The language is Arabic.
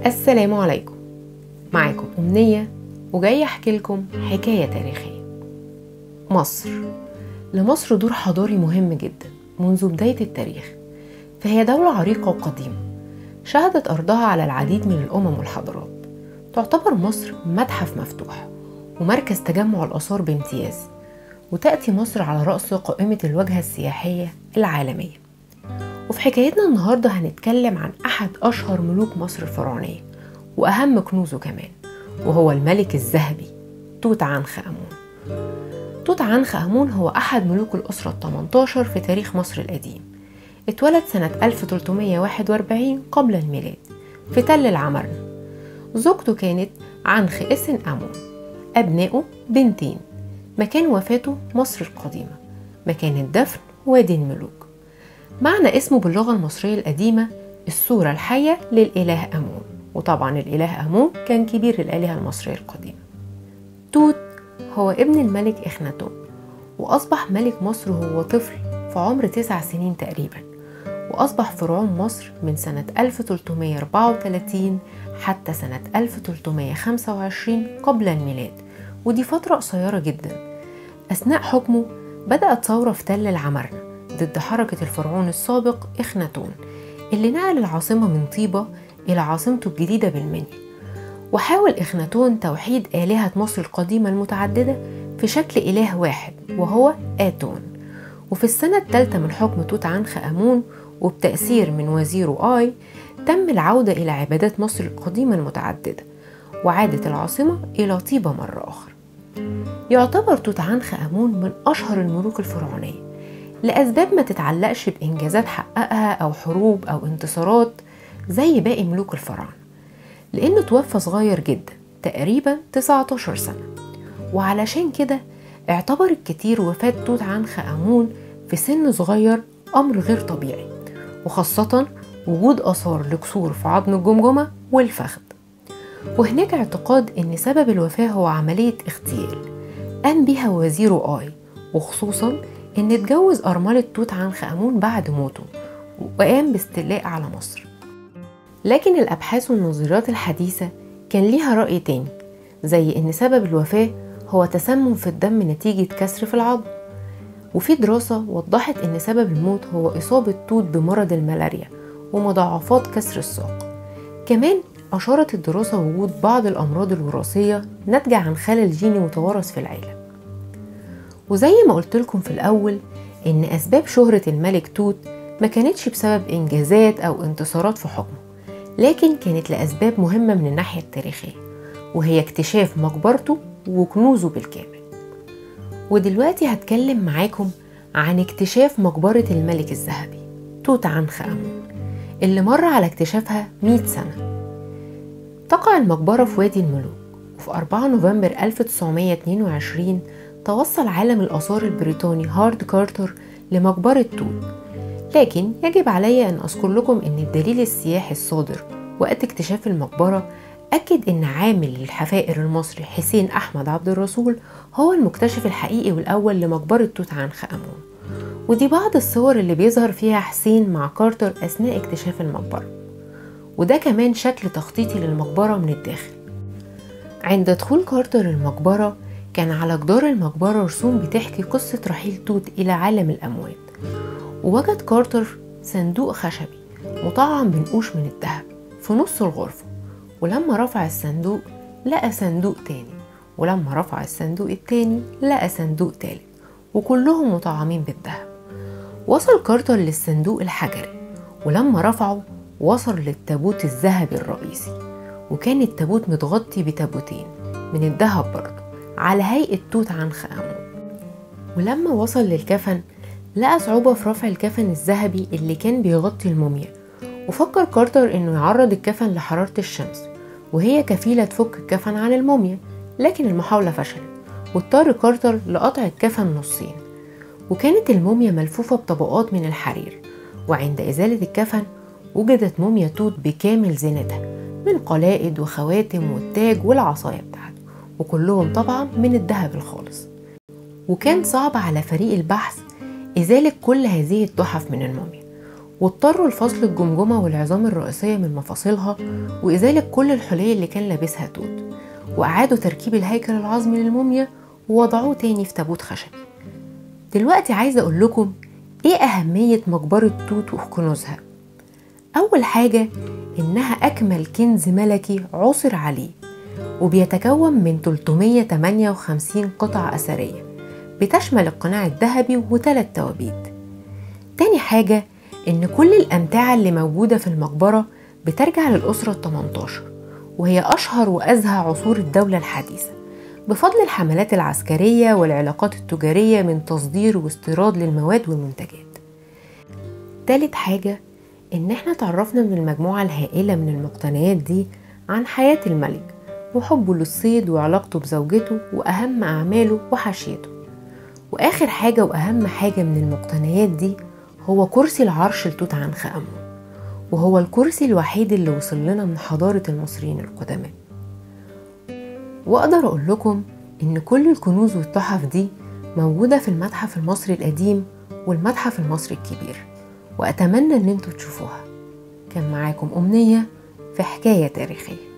السلام عليكم. معاكم أمنية وجاي أحكي لكم حكاية تاريخية. مصر. لمصر دور حضاري مهم جدا منذ بداية التاريخ، فهي دولة عريقة وقديمة شهدت أرضها على العديد من الأمم والحضارات. تعتبر مصر متحف مفتوح ومركز تجمع الآثار بامتياز، وتأتي مصر على رأس قائمة الوجهة السياحية العالمية. وفي حكايتنا النهاردة هنتكلم عن أحد أشهر ملوك مصر الفرعونية وأهم كنوزه كمان، وهو الملك الذهبي توت عنخ آمون. توت عنخ آمون هو أحد ملوك الأسرة ال18 في تاريخ مصر القديم. اتولد سنة 1341 قبل الميلاد في تل العمرنة. زوجته كانت عنخ إسن آمون. أبنائه بنتين. مكان وفاته مصر القديمة. مكان الدفن وادي الملوك. معنى اسمه باللغة المصرية القديمة الصورة الحية للإله آمون، وطبعا الإله آمون كان كبير الآلهة المصرية القديمة. توت هو ابن الملك إخناتون، وأصبح ملك مصر وهو طفل في عمر 9 سنين تقريبا، وأصبح فرعون مصر من سنة 1334 حتى سنة 1325 قبل الميلاد، ودي فترة قصيرة جدا. أثناء حكمه بدأت ثورة في تل العمرنة ضد حركة الفرعون السابق إخناتون، اللي نقل العاصمة من طيبة إلى عاصمته الجديدة بالمنيا. وحاول إخناتون توحيد آلهة مصر القديمة المتعددة في شكل إله واحد وهو آتون. وفي السنة الثالثة من حكم توت عنخ آمون وبتأثير من وزيره آي، تم العودة إلى عبادات مصر القديمة المتعددة، وعادت العاصمة إلى طيبة مرة أخرى. يعتبر توت عنخ آمون من أشهر الملوك الفرعونية لأسباب ما تتعلقش بإنجازات حققها أو حروب أو انتصارات زي باقي ملوك الفراعنة، لأنه توفى صغير جدا تقريبا 19 سنة. وعلشان كده اعتبر الكثير وفاة توت عنخ آمون في سن صغير أمر غير طبيعي، وخاصة وجود آثار لكسور في عظم الجمجمة والفخذ. وهناك اعتقاد أن سبب الوفاة هو عملية اغتيال قام بها وزيره آي، وخصوصا أن اتجوز أرملة توت عنخ آمون بعد موته وقام باستيلاء على مصر. لكن الأبحاث والنظريات الحديثة كان ليها رأي تاني، زي أن سبب الوفاة هو تسمم في الدم نتيجة كسر في العظم. وفي دراسة وضحت أن سبب الموت هو إصابة توت بمرض الملاريا ومضاعفات كسر الساق. كمان أشارت الدراسة وجود بعض الأمراض الوراثية ناتجة عن خلل جيني متوارث في العيلة. وزي ما قلت لكم في الأول إن أسباب شهرة الملك توت ما كانتش بسبب إنجازات أو انتصارات في حكمه، لكن كانت لأسباب مهمة من الناحية التاريخية، وهي اكتشاف مقبرته وكنوزه بالكامل. ودلوقتي هتكلم معاكم عن اكتشاف مقبرة الملك الذهبي توت عنخ آمون اللي مر على اكتشافها 100 سنة. تقع المقبرة في وادي الملوك، وفي 4 نوفمبر 1922 توصل عالم الآثار البريطاني هارد كارتر لمقبرة توت. لكن يجب علي أن أذكر لكم أن الدليل السياحي الصادر وقت اكتشاف المقبرة أكد أن عامل الحفائر المصري حسين أحمد عبد الرسول هو المكتشف الحقيقي والأول لمقبرة توت عنخ آمون. ودي بعض الصور اللي بيظهر فيها حسين مع كارتر أثناء اكتشاف المقبرة، وده كمان شكل تخطيطي للمقبرة من الداخل. عند دخول كارتر المقبرة كان على جدار المقبرة رسوم بتحكي قصة رحيل توت إلى عالم الأموات. ووجد كارتر صندوق خشبي مطعم بنقوش من الذهب في نص الغرفة، ولما رفع الصندوق لقى صندوق تاني، ولما رفع الصندوق التاني لقى صندوق تالت، وكلهم مطعمين بالذهب. وصل كارتر للصندوق الحجري، ولما رفعه وصل للتابوت الذهبي الرئيسي، وكان التابوت متغطي بتابوتين من الذهب برضه على هيئة توت عنخ آمون. ولما وصل للكفن لقى صعوبة في رفع الكفن الذهبي اللي كان بيغطي الموميا، وفكر كارتر انه يعرض الكفن لحرارة الشمس وهي كفيلة تفك الكفن عن الموميا، لكن المحاولة فشلت، واضطر كارتر لقطع الكفن نصين. وكانت الموميا ملفوفة بطبقات من الحرير، وعند إزالة الكفن وجدت موميا توت بكامل زينتها من قلائد وخواتم والتاج والعصاية بتاعته، وكلهم طبعا من الذهب الخالص. وكان صعب على فريق البحث إزالة كل هذه التحف من الموميا، واضطروا لفصل الجمجمة والعظام الرئيسية من مفاصلها وإزالة كل الحلي اللي كان لابسها توت، وأعادوا تركيب الهيكل العظمي للموميا ووضعوه تاني في تابوت خشبي. دلوقتي عايزة أقول لكم إيه أهمية مقبرة توت وكنوزها. أول حاجة إنها أكمل كنز ملكي عثر عليه، وبيتكون من 358 قطعة أثرية بتشمل القناع الذهبي و3 توابيت. تاني حاجة إن كل الأمتعة اللي موجودة في المقبرة بترجع للأسرة ال18، وهي أشهر وأزهى عصور الدولة الحديثة بفضل الحملات العسكرية والعلاقات التجارية من تصدير واستيراد للمواد والمنتجات. تالت حاجة إن احنا تعرفنا من المجموعة الهائلة من المقتنيات دي عن حياة الملك وحبه للصيد وعلاقته بزوجته وأهم أعماله وحاشيته. وآخر حاجة وأهم حاجة من المقتنيات دي هو كرسي العرش لتوت عنخ آمون، وهو الكرسي الوحيد اللي وصل لنا من حضارة المصريين القدماء. وأقدر أقول لكم إن كل الكنوز والتحف دي موجودة في المتحف المصري القديم والمتحف المصري الكبير، وأتمنى إن انتوا تشوفوها. كان معاكم أمنية في حكاية تاريخية.